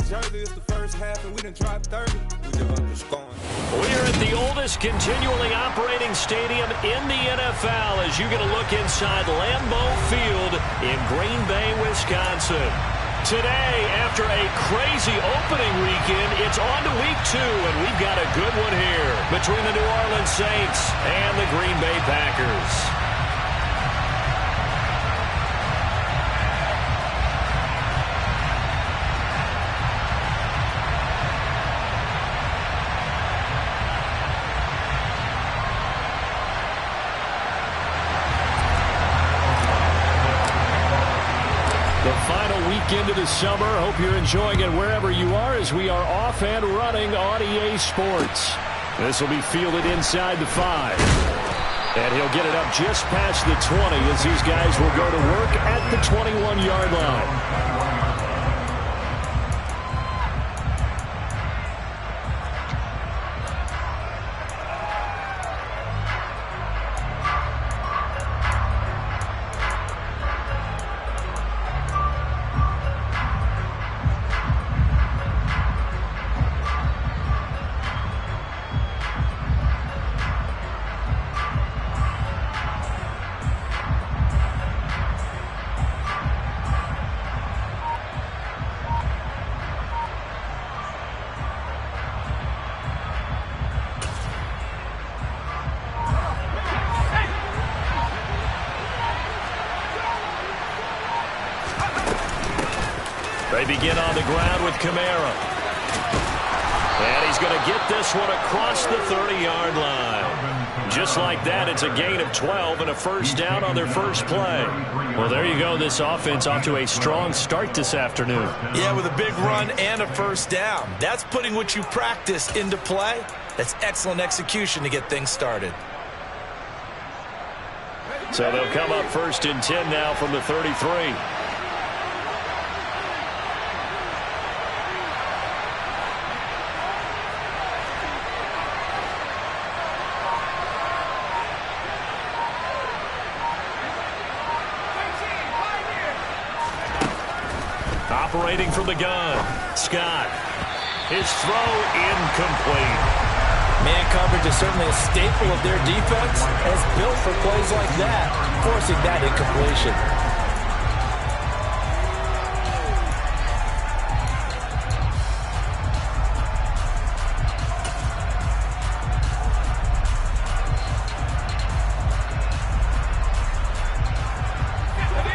Jersey, it's the first half, and we done dropped 30. We just underscoring. We're at the oldest continually operating stadium in the NFL as you get a look inside Lambeau Field in Green Bay, Wisconsin. Today, after a crazy opening weekend, it's on to week 2, and we've got a good one here between the New Orleans Saints and the Green Bay Packers. Into the summer. Hope you're enjoying it wherever you are as we are off and running on EA Sports. This will be fielded inside the 5. And he'll get it up just past the 20 as these guys will go to work at the 21-yard line. They begin on the ground with Kamara. And he's going to get this one across the 30-yard line. Just like that, it's a gain of 12 and a first down on their first play. Well, there you go. This offense off to a strong start this afternoon. Yeah, with a big run and a first down. That's putting what you practice into play. That's excellent execution to get things started. So they'll come up 1st and 10 now from the 33. Operating from the gun, Scott. His throw incomplete. Man coverage is certainly a staple of their defense, and it's built for plays like that, forcing that incompletion.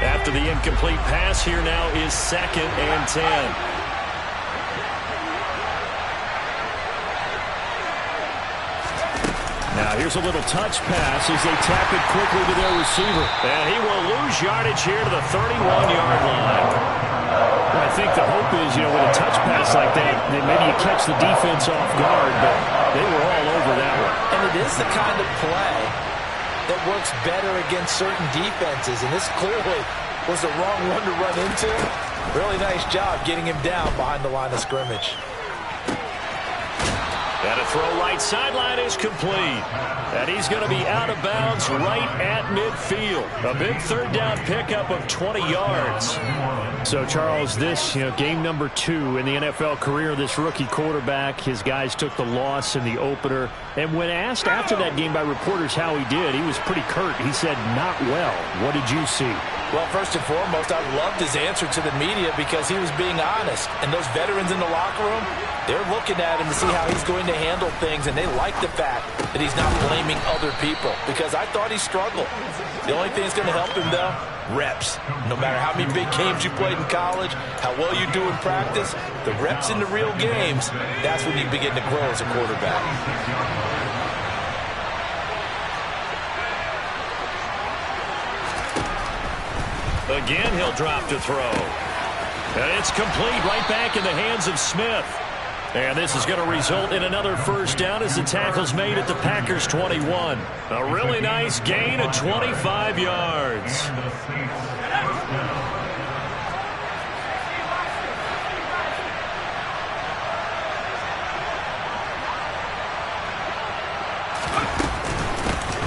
After the incomplete pass, here now is 2nd and 10. Now here's a little touch pass as they tap it quickly to their receiver. And he will lose yardage here to the 31-yard line. Well, I think the hope is, with a touch pass like that maybe you catch the defense off guard, but they were all over that one. And it is the kind of play that works better against certain defenses, and this clearly was the wrong one to run into. Really nice job getting him down behind the line of scrimmage. And a throw right sideline is complete. And he's going to be out of bounds right at midfield. A big 3rd down pickup of 20 yards. So, Charles, this, game number 2 in the NFL career of this rookie quarterback. His guys took the loss in the opener. And when asked after that game by reporters how he did, he was pretty curt. He said, not well. What did you see? Well, first and foremost, I loved his answer to the media because he was being honest. And those veterans in the locker room, they're looking at him to see how he's going to handle things, and they like the fact that he's not blaming other people because I thought he struggled. The only thing that's going to help him, though, reps. No matter how many big games you played in college, how well you do in practice, the reps in the real games, that's when you begin to grow as a quarterback. Again, he'll drop to throw. And it's complete right back in the hands of Smith. And this is going to result in another first down as the tackle's made at the Packers' 21. A really nice gain of 25 yards.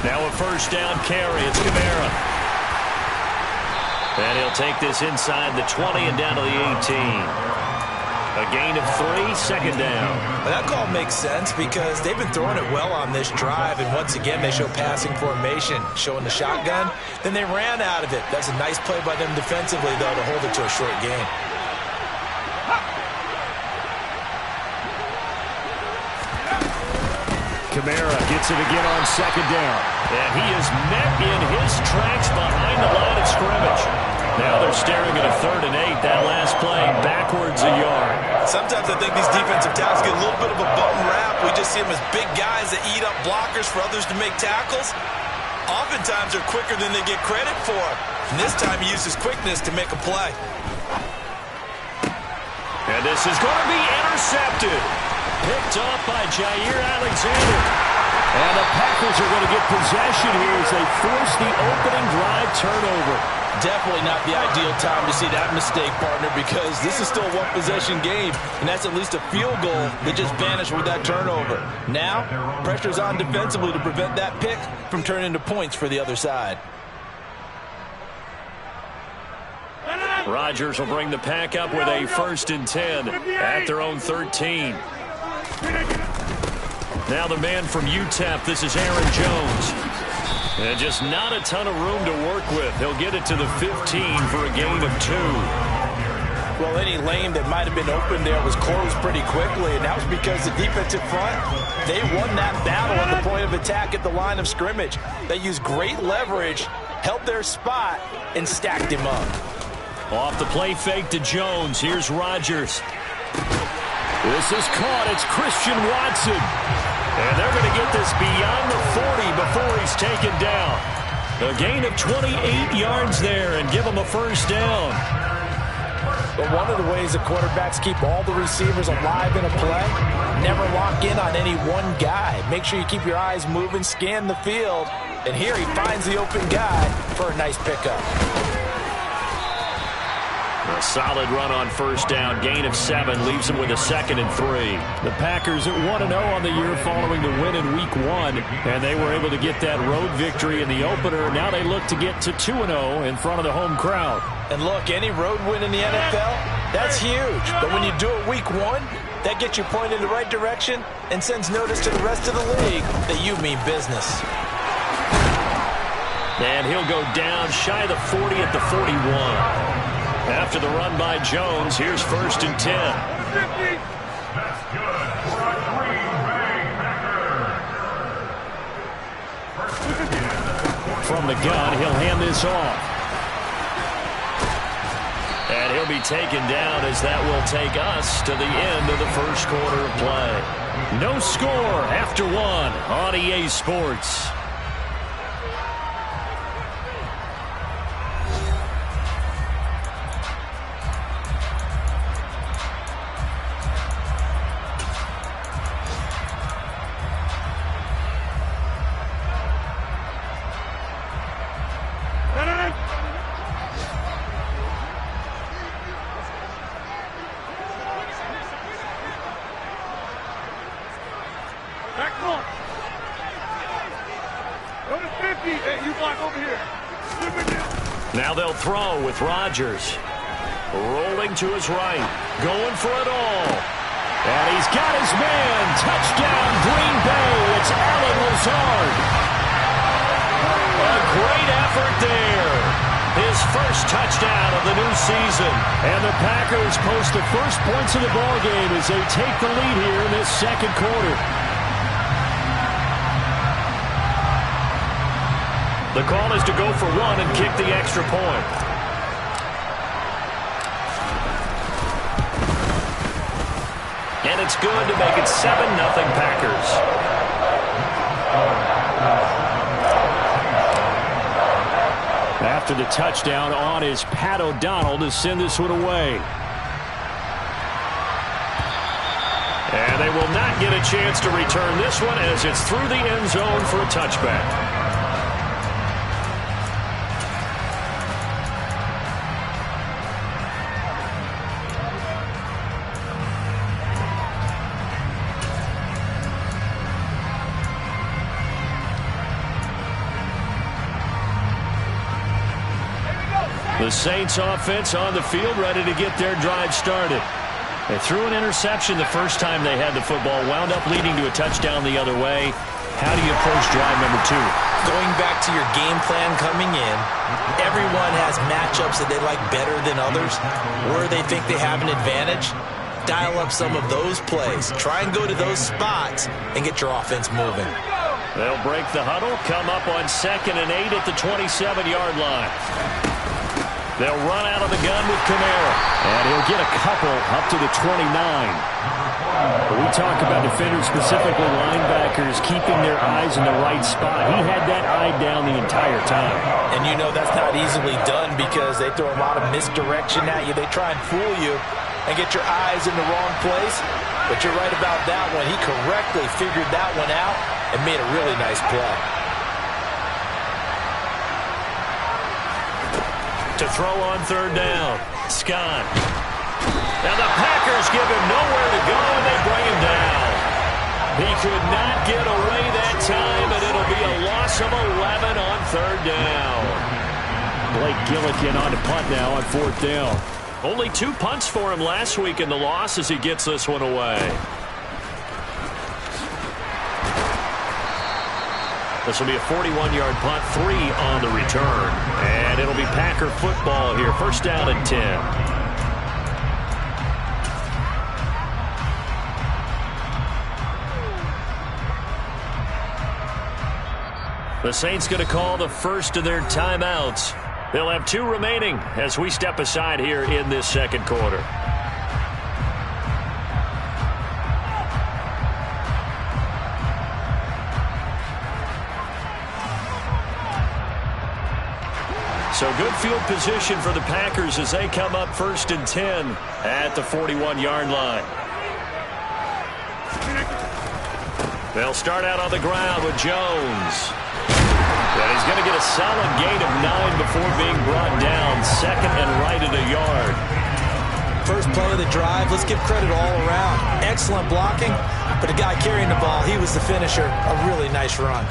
Now a first down carry. It's Kamara. And he'll take this inside the 20 and down to the 18. A gain of 3, second down. Well, that call makes sense because they've been throwing it well on this drive, and once again they show passing formation, showing the shotgun. Then they ran out of it. That's a nice play by them defensively, though, to hold it to a short gain. Kamara gets it again on second down. And he is met in his tracks behind the line of scrimmage. Now they're staring at a 3rd and 8. That last play backwards a yard. Sometimes I think these defensive tackles get a little bit of a bum rap. We just see them as big guys that eat up blockers for others to make tackles. Oftentimes they're quicker than they get credit for. And this time he used his quickness to make a play. And this is going to be intercepted. Picked off by Jair Alexander. And the Packers are going to get possession here as they force the opening drive turnover. Definitely not the ideal time to see that mistake, partner, because this is still a one-possession game, and that's at least a field goal that just vanished with that turnover. Now, pressure's on defensively to prevent that pick from turning into points for the other side. Rodgers will bring the pack up with a 1st and 10 at their own 13. Now the man from UTEP, this is Aaron Jones. And just not a ton of room to work with. He'll get it to the 15 for a gain of 2. Well, any lane that might have been open there was closed pretty quickly, and that was because the defensive front, they won that battle at the point of attack at the line of scrimmage. They used great leverage, held their spot, and stacked him up. Off the play fake to Jones. Here's Rodgers. This is caught. It's Christian Watson. And they're going to get this beyond the 40 before he's taken down. A gain of 28 yards there and give him a 1st down. But one of the ways that quarterbacks keep all the receivers alive in a play, never lock in on any one guy. Make sure you keep your eyes moving, scan the field. And here he finds the open guy for a nice pickup. A solid run on 1st down. Gain of 7 leaves them with a 2nd and 3. The Packers at 1-0 on the year following the win in Week 1. And they were able to get that road victory in the opener. Now they look to get to 2-0 in front of the home crowd. And look, any road win in the NFL, that's huge. But when you do it Week 1, that gets you pointed in the right direction and sends notice to the rest of the league that you mean business. And he'll go down shy of the 40 at the 41. After the run by Jones, here's 1st and 10. From the gun, he'll hand this off. And he'll be taken down as that will take us to the end of the 1st quarter of play. No score after 1 on EA Sports. Now they'll throw with Rodgers. Rolling to his right. Going for it all. And he's got his man. Touchdown, Green Bay. It's Allen Lazard. A great effort there. His 1st touchdown of the new season. And the Packers post the 1st points of the ballgame as they take the lead here in this 2nd quarter. The call is to go for 1 and kick the extra point. And it's good to make it 7-0 Packers. After the touchdown, on is Pat O'Donnell to send this one away. And they will not get a chance to return this one as it's through the end zone for a touchback. The Saints offense on the field ready to get their drive started. They threw an interception the first time they had the football, wound up leading to a touchdown the other way. How do you approach drive number 2? Going back to your game plan coming in, everyone has matchups that they like better than others. Where they think they have an advantage, dial up some of those plays. Try and go to those spots and get your offense moving. They'll break the huddle, come up on 2nd and 8 at the 27-yard line. They'll run out of the gun with Kamara. And he'll get a couple up to the 29. We talk about defenders, specifically linebackers, keeping their eyes in the right spot. He had that eye down the entire time. And you know that's not easily done because they throw a lot of misdirection at you. They try and fool you and get your eyes in the wrong place. But you're right about that one. He correctly figured that one out and made a really nice play. To throw on 3rd down, Scott. Now the Packers give him nowhere to go, and they bring him down. He could not get away that time, and it'll be a loss of 11 on 3rd down. Blake Gillikin on to punt now on 4th down. Only 2 punts for him last week in the loss as he gets this one away. This will be a 41-yard punt, 3 on the return. And it'll be Packer football here. 1st down and 10. The Saints going to call the first of their timeouts. They'll have 2 remaining as we step aside here in this 2nd quarter. So good field position for the Packers as they come up 1st and 10 at the 41-yard line. They'll start out on the ground with Jones. And he's going to get a solid gain of 9 before being brought down. 2nd and right at a yard. First play of the drive, let's give credit all around. Excellent blocking, but the guy carrying the ball, he was the finisher. A really nice run.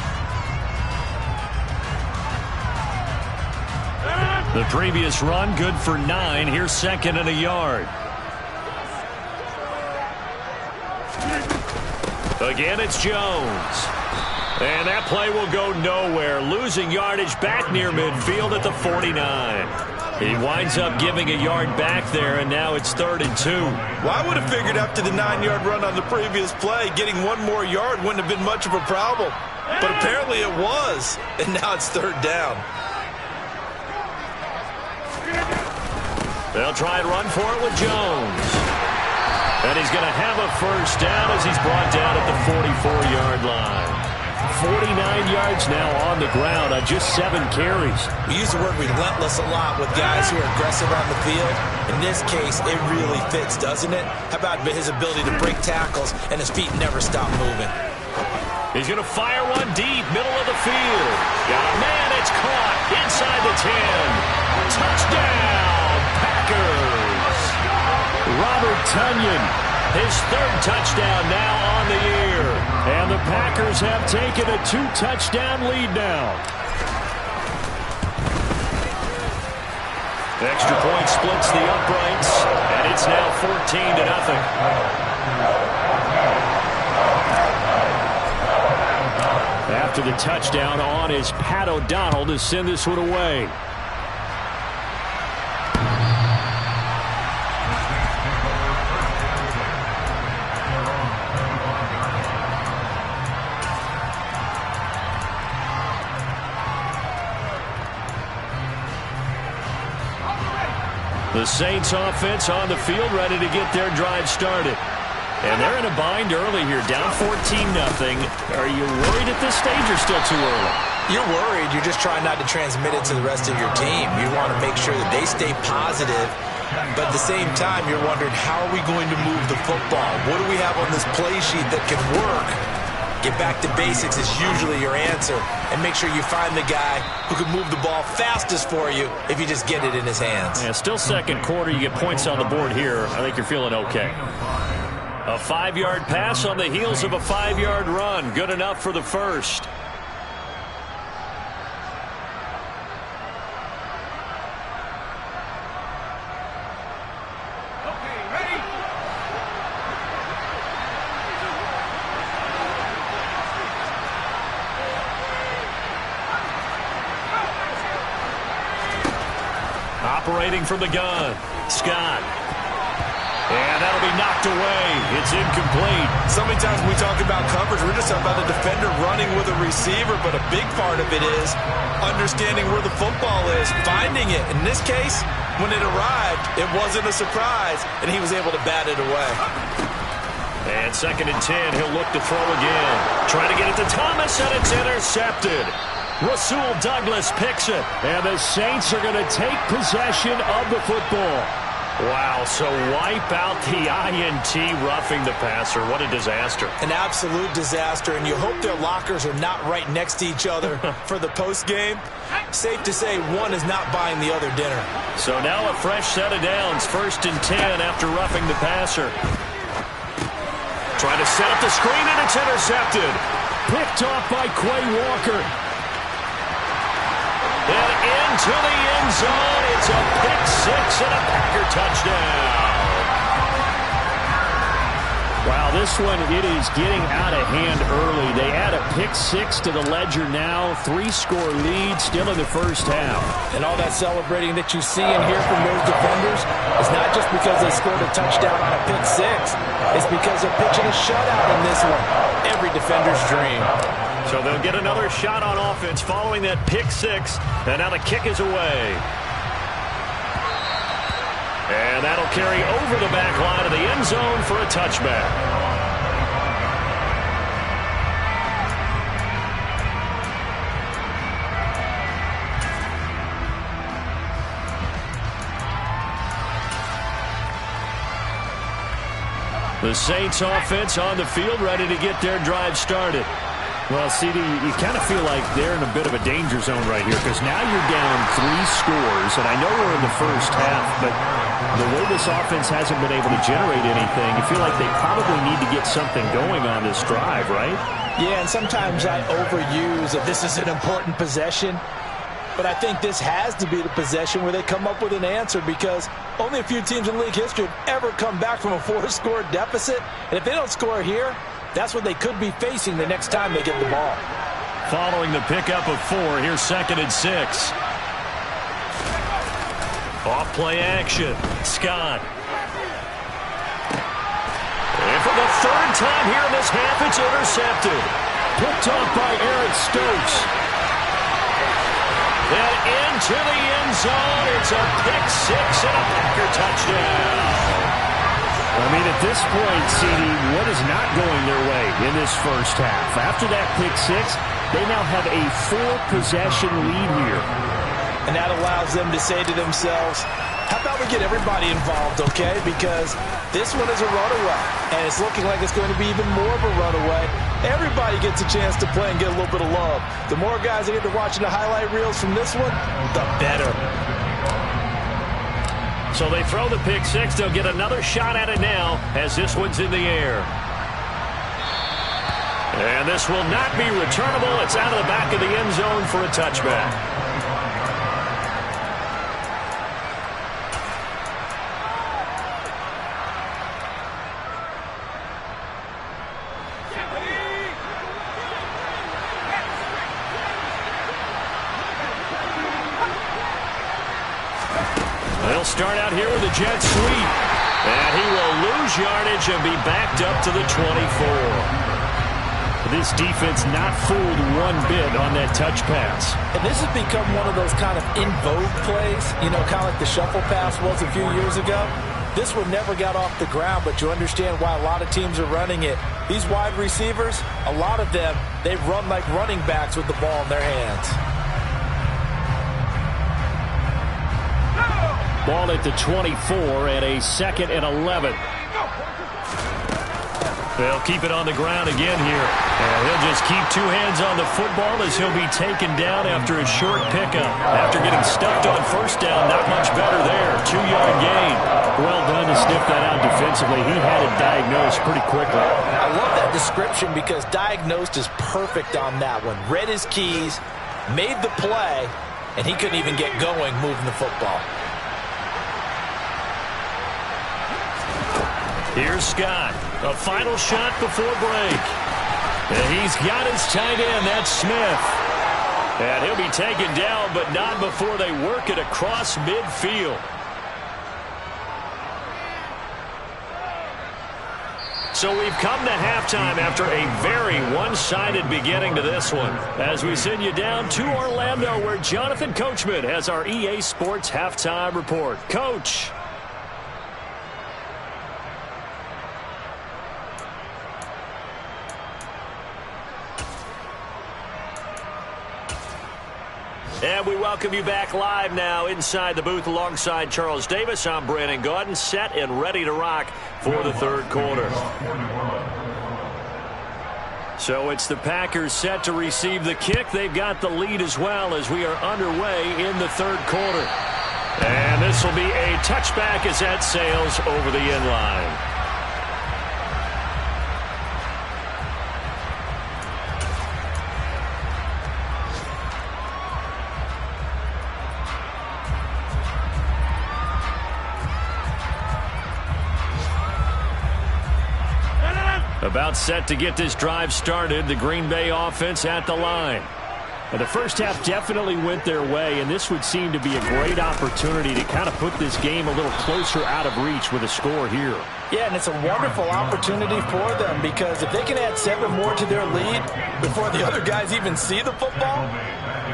The previous run, good for 9. Here's 2nd and a yard. Again, it's Jones. And that play will go nowhere. Losing yardage back near midfield at the 49. He winds up giving a yard back there, and now it's 3rd and 2. Well, I would have figured after the 9-yard run on the previous play, getting 1 more yard wouldn't have been much of a problem. But apparently it was, and now it's 3rd down. They'll try and run for it with Jones. And he's going to have a 1st down as he's brought down at the 44-yard line. 49 yards now on the ground on just 7 carries. We use the word relentless a lot with guys who are aggressive on the field. In this case, it really fits, doesn't it? How about his ability to break tackles and his feet never stop moving? He's going to fire one deep, middle of the field. Got a man, it's caught inside the 10. Touchdown, Packers. Robert Tonyan, his 3rd touchdown now on the year. And the Packers have taken a 2-touchdown lead now. The extra point splits the uprights, and it's now 14-0. After the touchdown on is Pat O'Donnell to send this one away. The Saints offense on the field ready to get their drive started. And they're in a bind early here, down 14-0. Are you worried at this stage or still too early? You're worried. You're just trying not to transmit it to the rest of your team. You want to make sure that they stay positive. But at the same time, you're wondering, how are we going to move the football? What do we have on this play sheet that can work? Get back to basics is usually your answer. And make sure you find the guy who can move the ball fastest for you if you just get it in his hands. Yeah, still 2nd quarter. You get points on the board here. I think you're feeling okay. A 5-yard pass on the heels of a 5-yard run. Good enough for the 1st. operating from the gun. Scott. And that'll be knocked away. It's incomplete. So many times when we talk about coverage, we're just talking about the defender running with a receiver, but a big part of it is understanding where the football is, finding it. In this case, when it arrived, it wasn't a surprise, and he was able to bat it away. And 2nd and 10, he'll look to throw again. Trying to get it to Thomas, and it's intercepted. Rasul Douglas picks it, and the Saints are going to take possession of the football. Wow, so wipe out the INT, roughing the passer. What a disaster. An absolute disaster, and you hope their lockers are not right next to each other for the postgame. Safe to say one is not buying the other dinner. So now a fresh set of downs, 1st and 10 after roughing the passer. Trying to set up the screen, and it's intercepted. Picked off by Quay Walker. And into the end zone. It's a pick-6 and a Packer touchdown. Wow, this one, it is getting out of hand early. They add a pick-6 to the ledger now. 3-score lead still in the first half. And all that celebrating that you see and hear from those defenders is not just because they scored a touchdown on a pick-6. It's because they're pitching a shutout in this one. Every defender's dream. So they'll get another shot on offense following that pick-6. And now the kick is away. And that'll carry over the back line of the end zone for a touchback. The Saints offense on the field, ready to get their drive started. Well, CD, you kind of feel like they're in a bit of a danger zone right here because now you're down 3 scores, and I know we're in the first half, but the way this offense hasn't been able to generate anything, you feel like they probably need to get something going on this drive, right? Yeah, and sometimes I overuse that this is an important possession, but I think this has to be the possession where they come up with an answer because only a few teams in league history have ever come back from a 4-score deficit, and if they don't score here, that's what they could be facing the next time they get the ball. Following the pickup of 4, here's 2nd and 6. Off play action. Scott. And for the 3rd time here in this half, it's intercepted. Picked off by Eric Stokes. And into the end zone. It's a pick-6 and a Packer touchdown. I mean, at this point, CD, what is not going their way in this first half? After that pick-6, they now have a 4-possession lead here. And that allows them to say to themselves, how about we get everybody involved, okay? Because this one is a runaway, and it's looking like it's going to be even more of a runaway. Everybody gets a chance to play and get a little bit of love. The more guys that get to watching the highlight reels from this one, the better. So they throw the pick-6. They'll get another shot at it now as this one's in the air. And this will not be returnable. It's out of the back of the end zone for a touchback. They'll start out here with a jet sweep. And he will lose yardage and be backed up to the 24. This defense not fooled one bit on that touch pass. And this has become one of those kind of in vogue plays, you know, kind of like the shuffle pass was a few years ago. This one never got off the ground, but you understand why a lot of teams are running it. These wide receivers, a lot of them, they run like running backs with the ball in their hands. Ball at the 24 and a 2nd and 11. They'll keep it on the ground again here. And he'll just keep 2 hands on the football as he'll be taken down after a short pickup. After getting stuffed on 1st down, not much better there. 2-yard gain. Well done to sniff that out defensively. He had it diagnosed pretty quickly. I love that description because diagnosed is perfect on that one. Read his keys, made the play, and he couldn't even get going moving the football. Here's Scott. A final shot before break. And he's got his tight end. That's Smith. And he'll be taken down, but not before they work it across midfield. So we've come to halftime after a very one-sided beginning to this one. As we send you down to Orlando, where Jonathan Coachman has our EA Sports Halftime Report. Coach. And we welcome you back live now inside the booth alongside Charles Davis. I'm Brandon Gaudin, set and ready to rock for the third quarter. So it's the Packers set to receive the kick. They've got the lead as well as we are underway in the third quarter. And this will be a touchback as that sails over the end line. About set to get this drive started, the Green Bay offense at the line. And the first half definitely went their way, and this would seem to be a great opportunity to kind of put this game a little closer out of reach with a score here. Yeah, and it's a wonderful opportunity for them because if they can add 7 more to their lead before the other guys even see the football,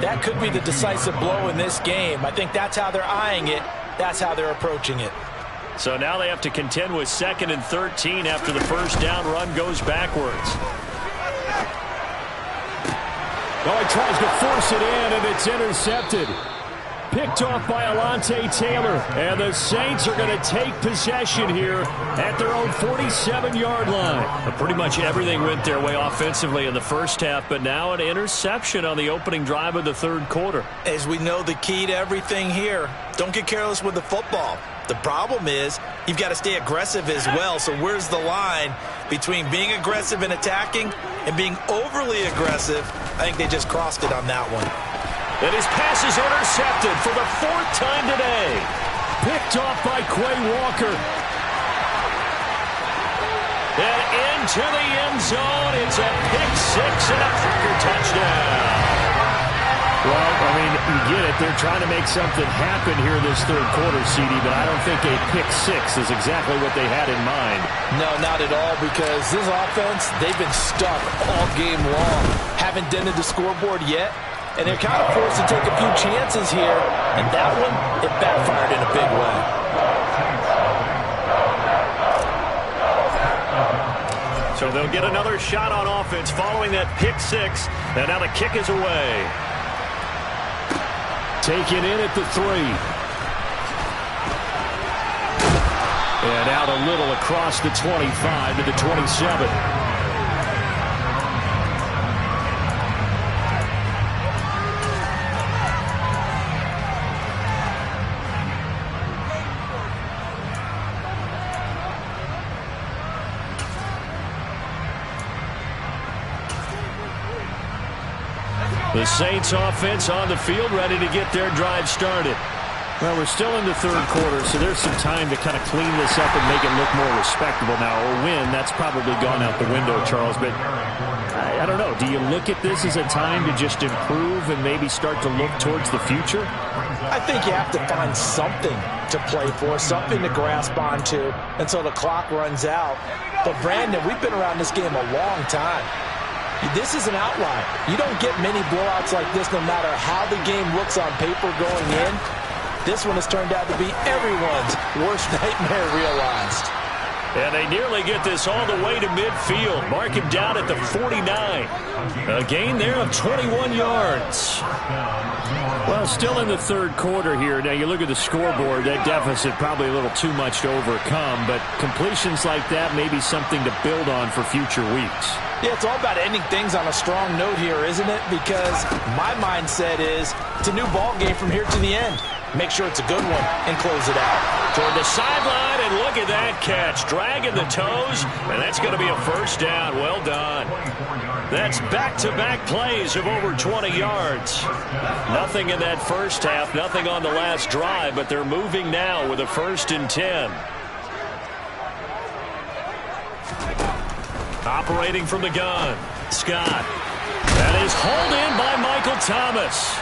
that could be the decisive blow in this game. I think that's how they're eyeing it. That's how they're approaching it. So now they have to contend with 2nd and 13 after the first down run goes backwards. Oh, he tries to force it in, and it's intercepted. Picked off by Alontae Taylor. And the Saints are going to take possession here at their own 47-yard line. Pretty much everything went their way offensively in the first half, but now an interception on the opening drive of the third quarter. As we know, the key to everything here, don't get careless with the football. The problem is you've got to stay aggressive as well. So where's the line between being aggressive and attacking and being overly aggressive? I think they just crossed it on that one. And his pass is intercepted for the 4th time today. Picked off by Quay Walker. And into the end zone. It's a pick-6 and a Packer touchdown. Well, I mean, you get it. They're trying to make something happen here this third quarter, CD, but I don't think a pick-6 is exactly what they had in mind. No, not at all, because this offense, they've been stuck all game long. Haven't dented the scoreboard yet, and they're kind of forced to take a few chances here, and that one, it backfired in a big way. So they'll get another shot on offense following that pick-6, and now the kick is away. Taken in at the 3. And out a little across the 25 to the 27. The Saints offense on the field, ready to get their drive started. Well, we're still in the third quarter, so there's some time to kind of clean this up and make it look more respectable now. Or win, that's probably gone out the window, Charles. But I don't know. Do you look at this as a time to just improve and maybe start to look towards the future? I think you have to find something to play for, something to grasp onto until the clock runs out. But, Brandon, we've been around this game a long time. This is an outlier. You don't get many blowouts like this no matter how the game looks on paper going in. This one has turned out to be everyone's worst nightmare realized. And they nearly get this all the way to midfield. Mark him down at the 49. A gain there of 21 yards. Well, still in the third quarter here. Now, you look at the scoreboard, that deficit probably a little too much to overcome, but completions like that may be something to build on for future weeks. Yeah, it's all about ending things on a strong note here, isn't it? Because my mindset is it's a new ball game from here to the end. Make sure it's a good one and close it out. Toward the sideline, and look at that catch. Dragging the toes, and that's going to be a first down. Well done. That's back-to-back plays of over 20 yards. Nothing in that first half, nothing on the last drive, but they're moving now with a 1st and 10. Operating from the gun, Scott. That is hauled in by Michael Thomas.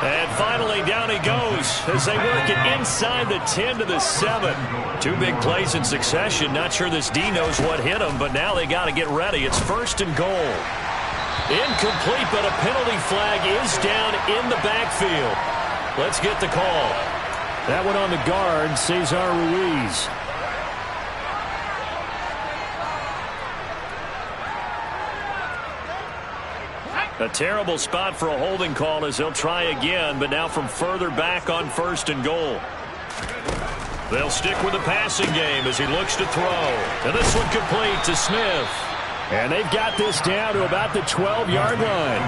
And finally, down he goes as they work it inside the 10 to the 7. Two big plays in succession. Not sure this D knows what hit him, but now they got to get ready. It's 1st and goal. Incomplete, but a penalty flag is down in the backfield. Let's get the call. That one on the guard, Cesar Ruiz. A terrible spot for a holding call as they'll try again, but now from further back on 1st and goal. They'll stick with the passing game as he looks to throw. And this one complete to Smith. And they've got this down to about the 12-yard line.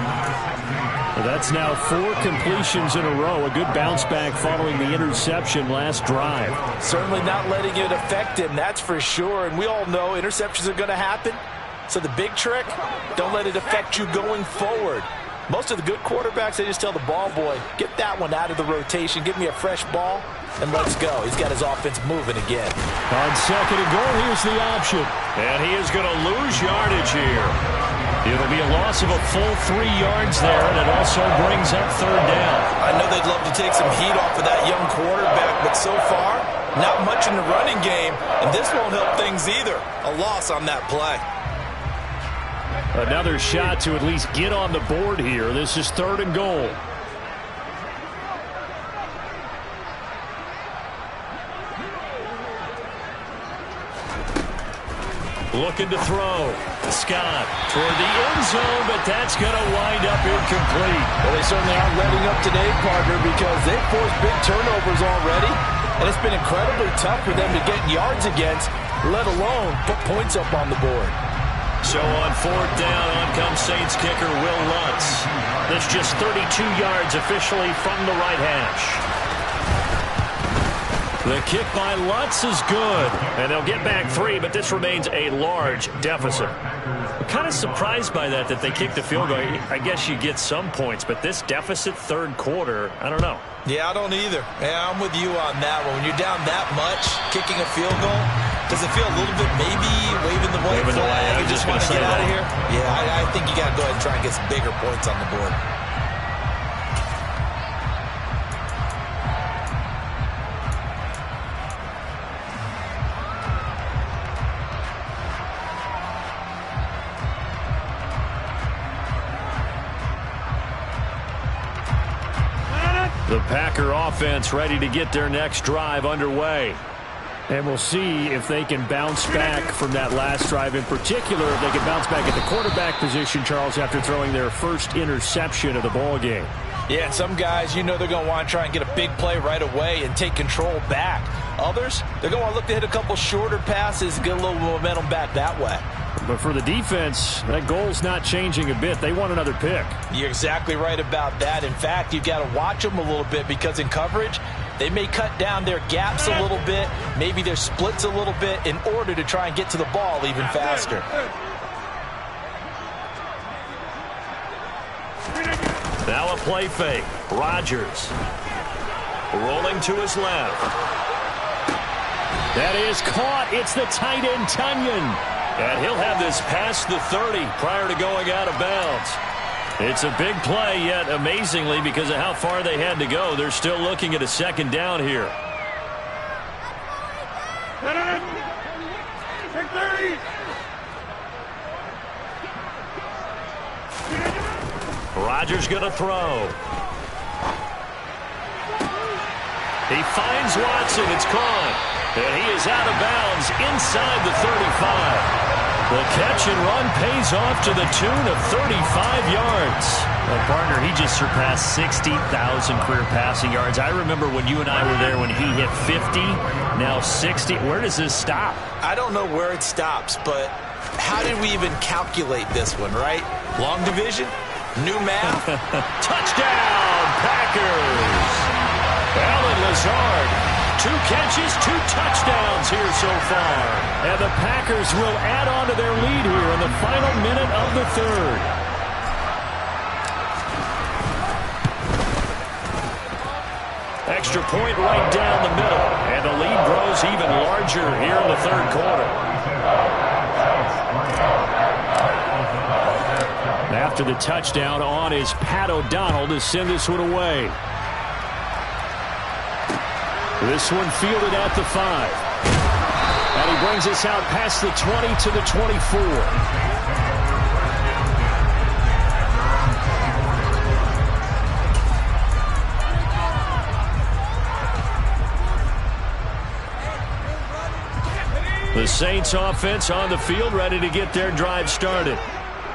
Well, that's now 4 completions in a row. A good bounce back following the interception last drive. Certainly not letting it affect him, that's for sure. And we all know interceptions are going to happen. So the big trick, don't let it affect you going forward. Most of the good quarterbacks, they just tell the ball boy, get that one out of the rotation, give me a fresh ball, and let's go. He's got his offense moving again. On 2nd and goal, here's the option. And he is going to lose yardage here. It'll be a loss of a full 3 yards there, and it also brings up 3rd down. I know they'd love to take some heat off of that young quarterback, but so far, not much in the running game, and this won't help things either. A loss on that play. Another shot to at least get on the board here. This is 3rd and goal. Looking to throw. Scott toward the end zone, but that's going to wind up incomplete. Well, they certainly aren't letting up today, partner, because they've forced big turnovers already, and it's been incredibly tough for them to get yards against, let alone put points up on the board. So on 4th down, on comes Saints kicker Will Lutz. This just 32 yards officially from the right hash. The kick by Lutz is good, and they'll get back 3, but this remains a large deficit. I'm kind of surprised by that they kicked the field goal. I guess you get some points, but this deficit 3rd quarter, I don't know. Yeah, I don't either. Yeah, I'm with you on that one. When you're down that much, kicking a field goal, does it feel a little bit maybe waving the white flag? You just want to get out of here? Yeah, I think you got to go ahead and try and get some bigger points on the board. The Packer offense ready to get their next drive underway. And we'll see if they can bounce back from that last drive. In particular, if they can bounce back at the quarterback position, Charles, after throwing their first interception of the ball game. Yeah, some guys, you know they're going to want to try and get a big play right away and take control back. Others, they're going to want to look to hit a couple shorter passes and get a little momentum back that way. But for the defense, that goal's not changing a bit. They want another pick. You're exactly right about that. In fact, you've got to watch them a little bit because in coverage, they may cut down their gaps a little bit, maybe their splits a little bit in order to try and get to the ball even faster. Now a play fake. Rodgers rolling to his left. That is caught. It's the tight end, Tunyon. And he'll have this past the 30 prior to going out of bounds. It's a big play, yet amazingly, because of how far they had to go, they're still looking at a 2nd down here. Rodgers going to throw. He finds Watson. It's caught. And he is out of bounds inside the 35. The catch and run pays off to the tune of 35 yards. Well, partner, he just surpassed 60,000 career passing yards. I remember when you and I were there when he hit 50, now 60. Where does this stop? I don't know where it stops, but how did we even calculate this one, right? Long division? New math? Touchdown, Packers! Allen Lazard. 2 catches, 2 touchdowns here so far. And the Packers will add on to their lead here in the final minute of the 3rd. Extra point right down the middle. And the lead grows even larger here in the 3rd quarter. After the touchdown on is Pat O'Donnell to send this one away. This one fielded at the 5. And he brings us out past the 20 to the 24. The Saints offense on the field, ready to get their drive started.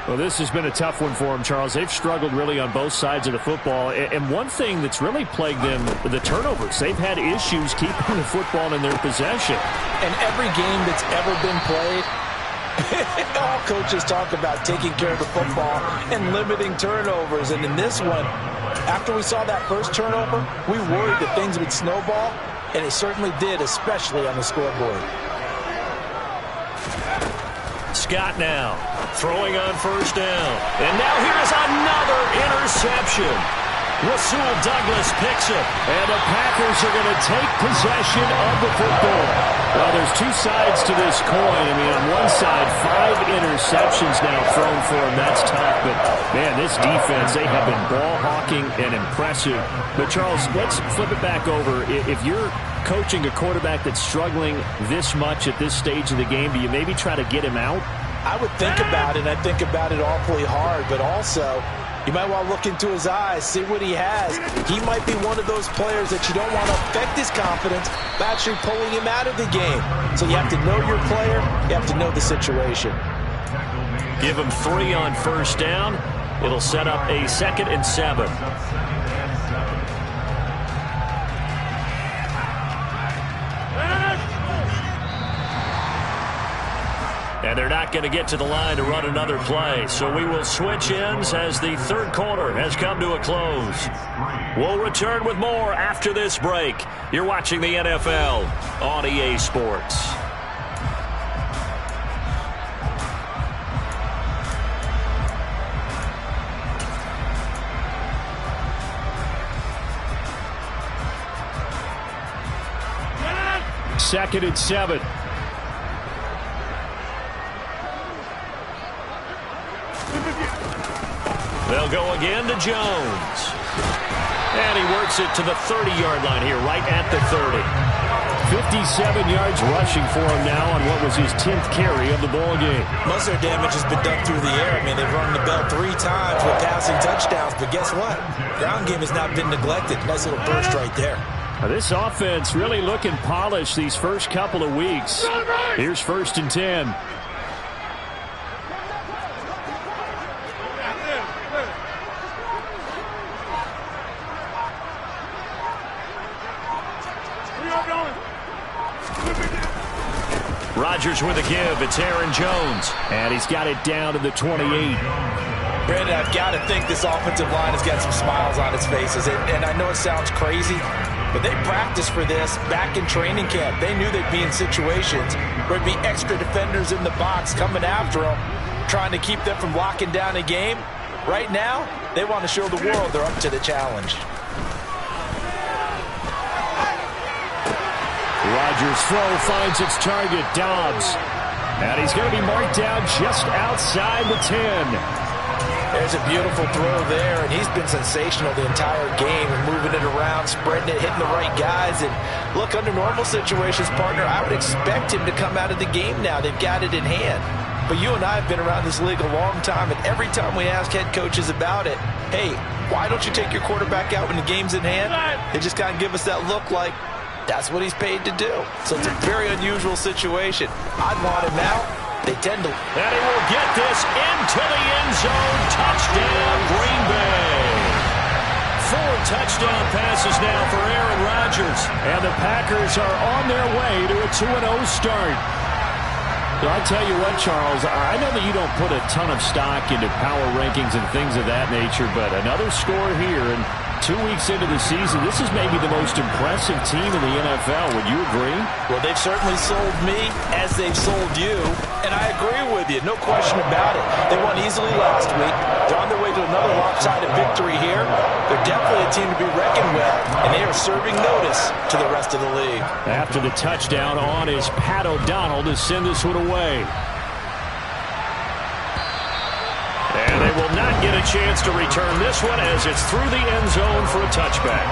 Well, this has been a tough one for them, Charles. They've struggled really on both sides of the football. And one thing that's really plagued them, the turnovers. They've had issues keeping the football in their possession. And every game that's ever been played, all coaches talk about taking care of the football and limiting turnovers. And in this one, after we saw that first turnover, we worried that things would snowball, and it certainly did, especially on the scoreboard. Scott now throwing on first down. And now here's another interception. Rasul Douglas picks it. And the Packers are going to take possession of the football. Well, there's two sides to this coin. I mean, on one side, 5 interceptions now thrown for him. That's tough. But, man, this defense, they have been ball hawking and impressive. But, Charles, let's flip it back over. If you're coaching a quarterback that's struggling this much at this stage of the game, do you maybe try to get him out? I would think about it. I think about it awfully hard. But also, you might want to look into his eyes, see what he has. He might be one of those players that you don't want to affect his confidence by actually pulling him out of the game. So you have to know your player. You have to know the situation. Give him 3 on first down. It'll set up a 2nd and 7. And they're not going to get to the line to run another play. So we will switch ends as the third quarter has come to a close. We'll return with more after this break. You're watching the NFL on EA Sports. Second and 7. They'll go again to Jones. And he works it to the 30-yard line here, right at the 30. 57 yards rushing for him now on what was his 10th carry of the ball game. Most of their damage has been done through the air. I mean, they've rung the bell 3 times with passing touchdowns. But guess what? Ground game has not been neglected. Nice little burst right there. Now, this offense really looking polished these first couple of weeks. Here's 1st and 10. Rodgers with a give. It's Aaron Jones. And he's got it down to the 28. Brandon, I've got to think this offensive line has got some smiles on its faces. And I know it sounds crazy, but they practiced for this back in training camp. They knew they'd be in situations where there'd be extra defenders in the box coming after them, trying to keep them from locking down a game. Right now, they want to show the world they're up to the challenge. Rodgers' throw finds its target, Dobbs. And he's going to be marked down just outside the 10. There's a beautiful throw there, and he's been sensational the entire game and moving it around, spreading it, hitting the right guys. And look, under normal situations, partner, I would expect him to come out of the game now. They've got it in hand. But you and I have been around this league a long time, and every time we ask head coaches about it, hey, why don't you take your quarterback out when the game's in hand? They just kind of give us that look like, that's what he's paid to do. So it's a very unusual situation. I'd want him out. They tend to. And he will get this into the end zone. Touchdown, Green Bay. 4 touchdown passes now for Aaron Rodgers. And the Packers are on their way to a 2-0 start. So I'll tell you what, Charles, I know that you don't put a ton of stock into power rankings and things of that nature, but another score here, and 2 weeks into the season, this is maybe the most impressive team in the NFL. Would you agree? Well, they've certainly sold me as they've sold you, and I agree with you. No question about it. They won easily last week. They're on their way to another lopsided victory here. They're definitely a team to be reckoned with, and they are serving notice to the rest of the league. After the touchdown on is Pat O'Donnell to send this one away. And they will not get it a chance to return this one as it's through the end zone for a touchback.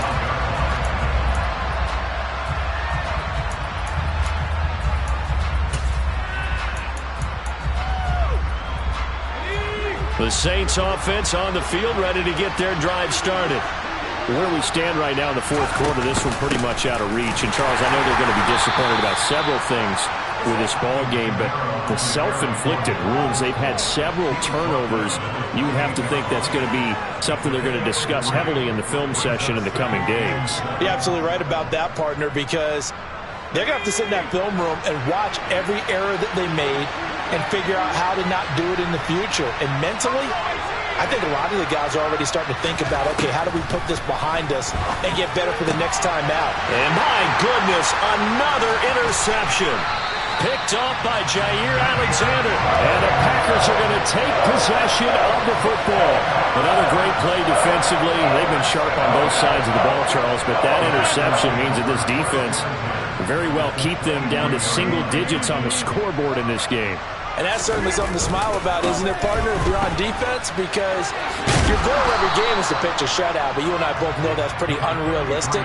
The Saints offense on the field, ready to get their drive started. Where we stand right now in the fourth quarter, this one pretty much out of reach. And, Charles, I know they're going to be disappointed about several things with this ball game, but the self-inflicted wounds, they've had several turnovers. You would have to think that's going to be something they're going to discuss heavily in the film session in the coming days. You're absolutely right about that, partner, because they're going to have to sit in that film room and watch every error that they made and figure out how to not do it in the future. And mentally, I think a lot of the guys are already starting to think about, okay, how do we put this behind us and get better for the next time out? And my goodness, another interception. Picked off by Jair Alexander. And the Packers are going to take possession of the football. Another great play defensively. They've been sharp on both sides of the ball, Charles, but that interception means that this defense very well keep them down to single digits on the scoreboard in this game. And that's certainly something to smile about, isn't it, partner, if you're on defense? Because your goal every game is to pitch a shutout, but you and I both know that's pretty unrealistic.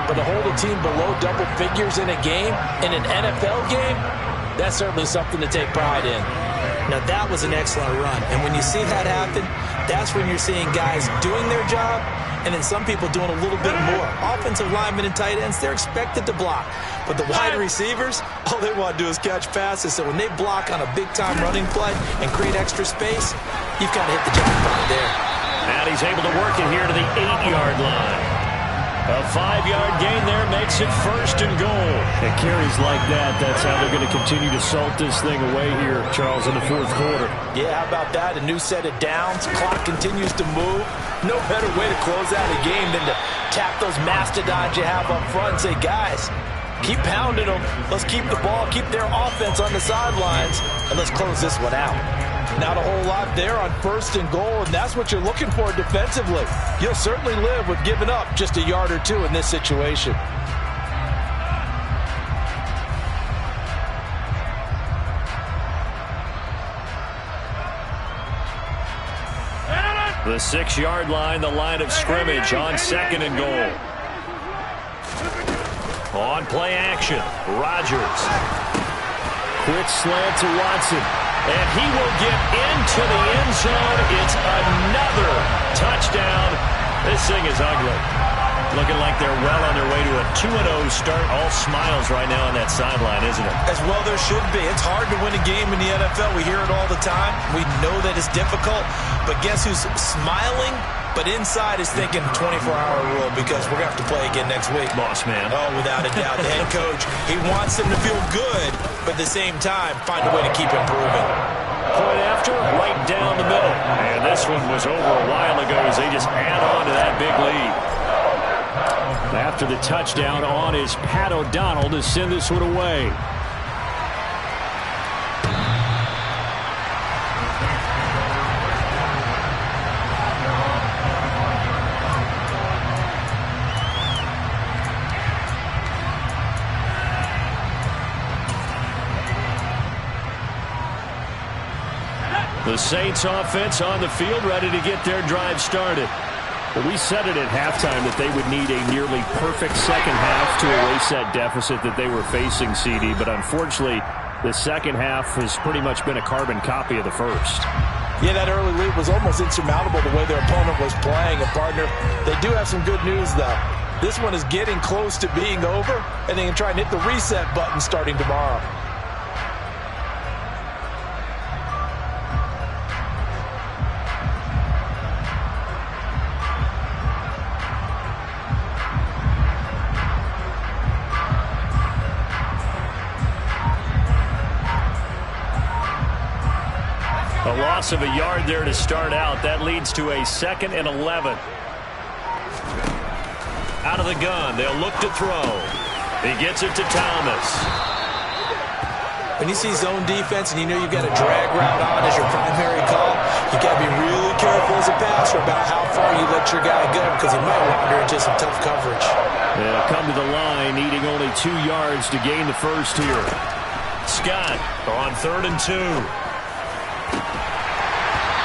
But to hold a team below double figures in a game, in an NFL game, that's certainly something to take pride in. Now, that was an excellent run. And when you see that happen, that's when you're seeing guys doing their job and then some people doing a little bit more. Offensive linemen and tight ends, they're expected to block. But the wide receivers, all they want to do is catch passes. So when they block on a big-time running play and create extra space, you've got to hit the jackpot there. And he's able to work it here to the 8-yard line. A 5-yard gain there makes it 1st and goal. And carries like that, that's how they're going to continue to salt this thing away here, Charles, in the fourth quarter. Yeah, how about that? A new set of downs. Clock continues to move. No better way to close out a game than to tap those mastodons you have up front and say, guys, keep pounding them. Let's keep the ball, keep their offense on the sidelines, and let's close this one out. Not a whole lot there on 1st and goal, and that's what you're looking for defensively. You'll certainly live with giving up just a yard or two in this situation. The 6-yard line, the line of scrimmage on 2nd and goal. On play action, Rodgers. Quick slant to Watson. And he will get into the end zone. It's another touchdown. This thing is ugly. Looking like they're well on their way to a 2-0 start. All smiles right now on that sideline, isn't it? As well there should be. It's hard to win a game in the NFL. We hear it all the time. We know that it's difficult. But guess who's smiling? But inside is thinking 24-hour rule because we're going to have to play again next week. Boss man. Oh, without a doubt. The head coach, he wants them to feel good, but at the same time, find a way to keep improving. Point after, right down the middle. And this one was over a while ago as they just add on to that big lead. After the touchdown on is Pat O'Donnell to send this one away. The Saints offense on the field, ready to get their drive started. Well, we said it at halftime that they would need a nearly perfect second half to erase that deficit that they were facing, CD. But unfortunately, the second half has pretty much been a carbon copy of the first. Yeah, that early lead was almost insurmountable the way their opponent was playing. And, partner, they do have some good news, though. This one is getting close to being over, and they can try and hit the reset button starting tomorrow. A loss of a yard there to start out. That leads to a 2nd and 11. Out of the gun. They'll look to throw. He gets it to Thomas. When you see zone defense and you know you've got a drag route on as your primary call, you got to be really careful as a passer about how far you let your guy go because he might wander into some tough coverage. They'll come to the line, needing only 2 yards to gain the first here. Scott on 3rd and 2.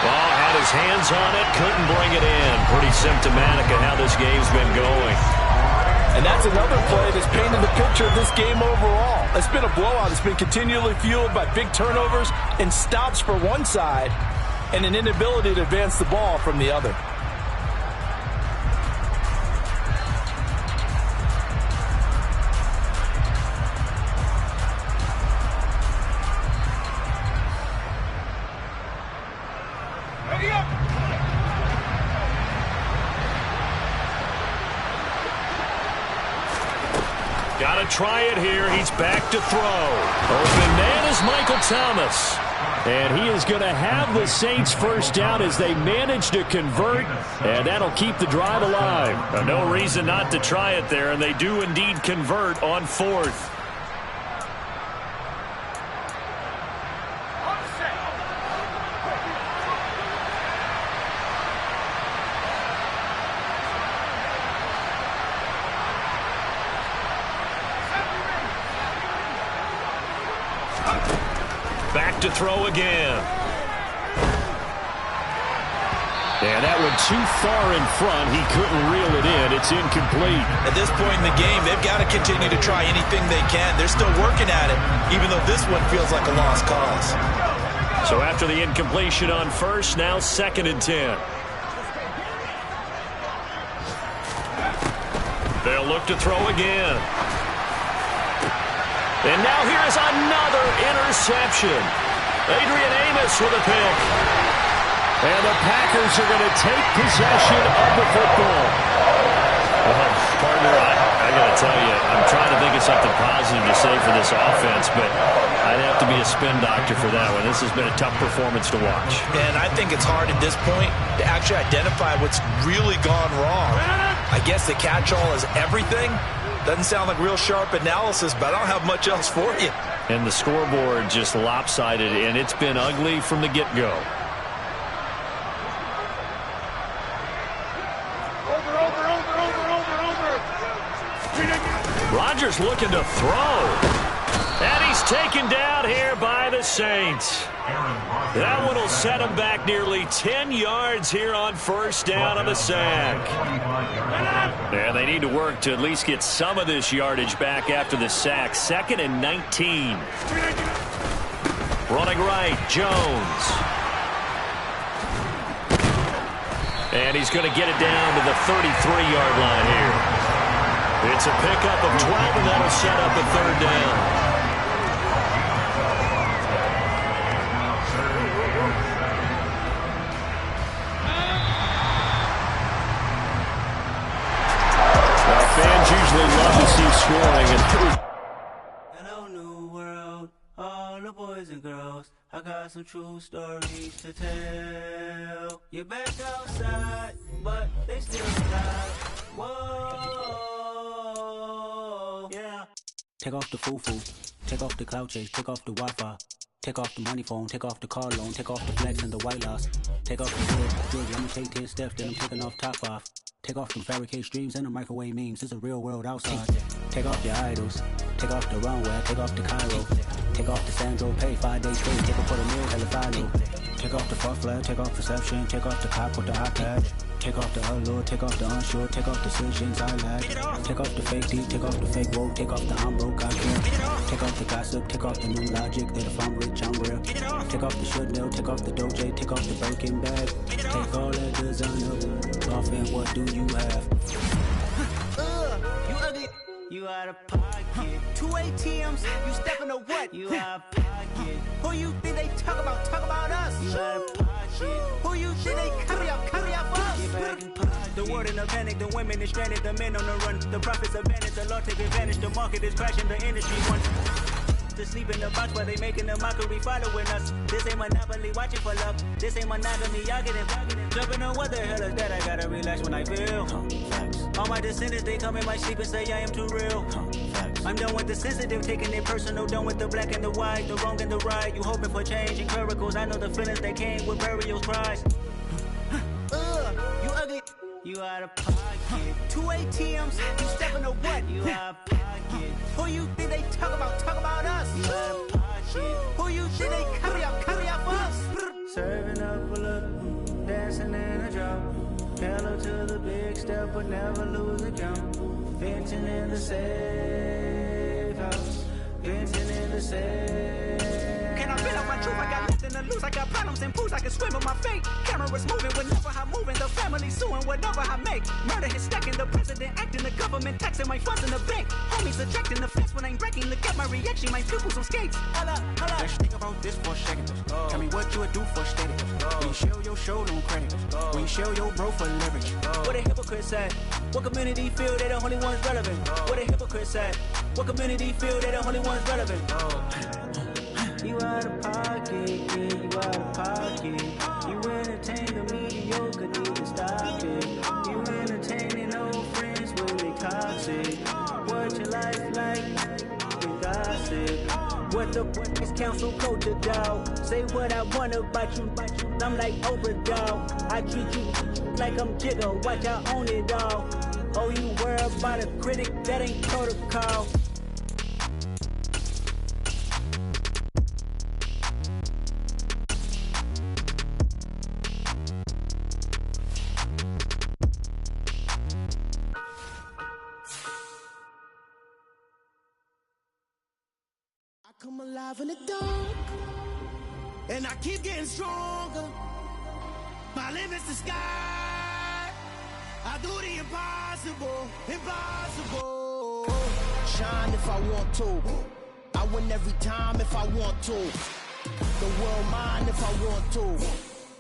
Ball had his hands on it, couldn't bring it in. Pretty symptomatic of how this game's been going. And that's another play that's painted the picture of this game overall. It's been a blowout. It's been continually fueled by big turnovers and stops for one side and an inability to advance the ball from the other. Got to try it here. He's back to throw. Open man is Michael Thomas. And he is going to have the Saints first down as they manage to convert, and that'll keep the drive alive. No reason not to try it there, and they do indeed convert on fourth. Back to throw again. And that one too far in front. He couldn't reel it in. It's incomplete. At this point in the game, they've got to continue to try anything they can. They're still working at it, even though this one feels like a lost cause. So after the incompletion on first, now 2nd and 10. They'll look to throw again. And now here's another interception. Adrian Amos with a pick. And the Packers are going to take possession of the football. Well, partner, I got to tell you, I'm trying to think of something positive to say for this offense, but I'd have to be a spin doctor for that one. This has been a tough performance to watch. And I think it's hard at this point to actually identify what's really gone wrong. I guess the catch-all is everything. Doesn't sound like real sharp analysis, but I don't have much else for you. And the scoreboard just lopsided, and it's been ugly from the get-go. Rodgers looking to throw. And he's taken down here by the Saints. That one will set him back nearly 10 yards here on first down on the sack. And they need to work to at least get some of this yardage back after the sack. 2nd and 19. Running right, Jones. And he's going to get it down to the 33-yard line here. It's a pickup of 12, and that'll set up a 3rd down. Usually love to see scoring. Hello, new world, all the boys and girls. I got some true stories to tell. You're back outside, but they still alive. Whoa, yeah. Take off the foo-foo, take off the cloud chase, take off the Wi-Fi. Take off the money phone, take off the car loan, take off the flex and the white loss. Take off the good, let me take 10 steps, then I'm taking off top 5. Take off them fabricated streams and the microwave memes. It's a real world outside. Take off your idols. Take off the runway. Take off the Cairo. Take off the Sandro. Pay 5 days straight. Take a for the meal. Hell if I know. Take off the far flag. Take off perception. Take off the cop with the iPad. Take off the allure. Take off the unsure. Take off decisions I lack. Take off the fake deep. Take off the fake woke. Take off the I'm broke. I can't. Take off the gossip. Take off the new logic that if I'm rich, I'm real. Take off the should know. Take off the Doje. Take off the Birkin bag. Take all that designer off and what do you have? You ugly. You out of pocket. 2 ATMs. You stepping to what? You out of pocket. Who you think they talk about? Talk about us. You out of pocket. Who you think they carry out for us? Get back in pocket. The world in a panic. The women is stranded. The men on the run. The profits are vanished. The law take advantage. The market is crashing. The industry wants to sleep in the box while they making a mockery following us. This ain't Monopoly, watching for love. This ain't monogamy, y'all getting jumping on what the hell is that? I gotta relax when I feel. All my descendants, they come in my sleep and say I am too real. I'm done with the sensitive, taking it personal. Done with the black and the white, the wrong and the right. You hoping for change and miracles. I know the feelings that came with burials, cries. You ugly. You out of pocket. 2 ATMs. You stepping to what? You out of pocket. Who you think they talk about? Talk about us. You out of pocket. Who you think they carry out for us? Serving up a look. dancing in a drought. Hello to the big step, but never lose a count. Venting in the safe house. Venting in the safe. Can I feel up my truth? I got nothing to lose. I got problems and pools. I can swim with my fate. Cameras moving whenever I'm moving. The family suing whatever I make. Murder is stacking. The president acting. The government taxing my funds in the bank. Homies attracting the fence when I'm breaking. Look at my reaction. My pupils on skates. Holla, holla. Let's think about this for a second. Tell me what you would do for steady. When you show your show, no credit. When you show your bro for leverage. What a hypocrite said. What community feel they the only ones relevant? What a hypocrite said. What community feel they the only ones relevant? You out of pocket, yeah, you out of pocket. You entertain the mediocre, need to stop it. You entertaining old friends when they toxic. What your life like? You gossip. What the fuck is council culture, dog? Say what I want about you. I'm like Oprah, dog. I treat you like I'm Jigga. Watch I own it all. Oh, you worry about a critic? That ain't protocol. I come alive in the dark, and I keep getting stronger. My limit's the sky. I do the impossible, impossible. Shine if I want to. I win every time if I want to. The world mine if I want to.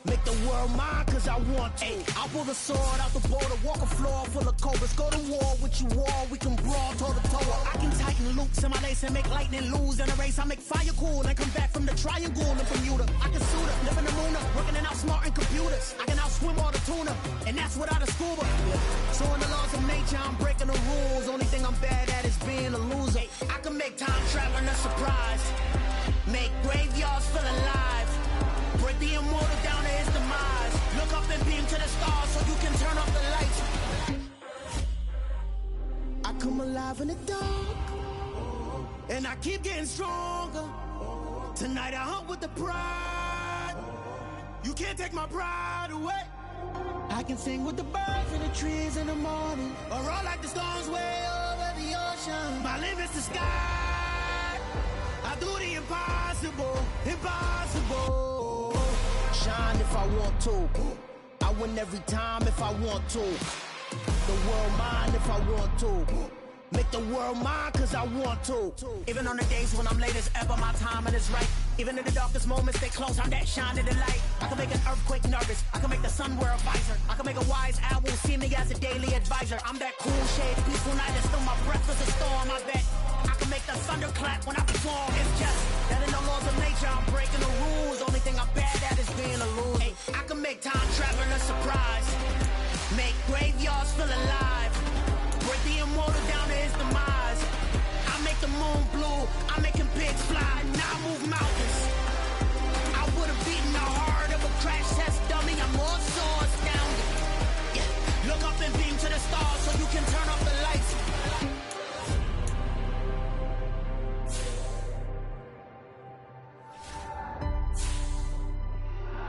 Make the world mine cause I want to. I'll pull the sword out the border, walk a floor full of cobras. Go to war with you all, we can brawl toe to toe. I can tighten loops in my lace and make lightning lose in a race. I make fire cool and come back from the triangle in Bermuda. I can suit up, live in the moon up, working and outsmarting computers. I can outswim all the tuna, and that's without a scuba. So in the laws of nature, I'm breaking the rules. Only thing I'm bad at is being a loser. I can make time traveling a surprise, make graveyards feel alive. Break the immortal down to his demise. Look up and beam to the stars so you can turn off the lights. I come alive in the dark, and I keep getting stronger. Tonight I hunt with the pride. You can't take my pride away. I can sing with the birds and the trees in the morning, or roll like the storms way over the ocean. My limit's the sky. I do the impossible, impossible. Shine if I want to. I win every time if I want to. The world mine if I want to. Make the world mine cause I want to. Even on the days when I'm late as ever, my timing is right. Even in the darkest moments, they close, I'm that shining the light. I can make an earthquake nervous, I can make the sun wear a visor. I can make a wise owl see me as a daily advisor. I'm that cool shade, peaceful night, and still my breath is a storm, I bet. I can make the thunder clap when I perform. It's just that in the laws of nature, I'm breaking the rules. Only thing I'm bad at is being a loser. I can make time traveling a surprise, make graveyards feel alive. Break the immortal down to his demise. I make the moon blue, I'm making pigs fly. Now I move mountains. I would've beaten the heart of a crash test dummy. I'm more so astounded. Yeah. Look up and beam to the stars so you can turn off the lights.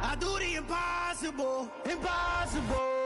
I do the impossible, impossible.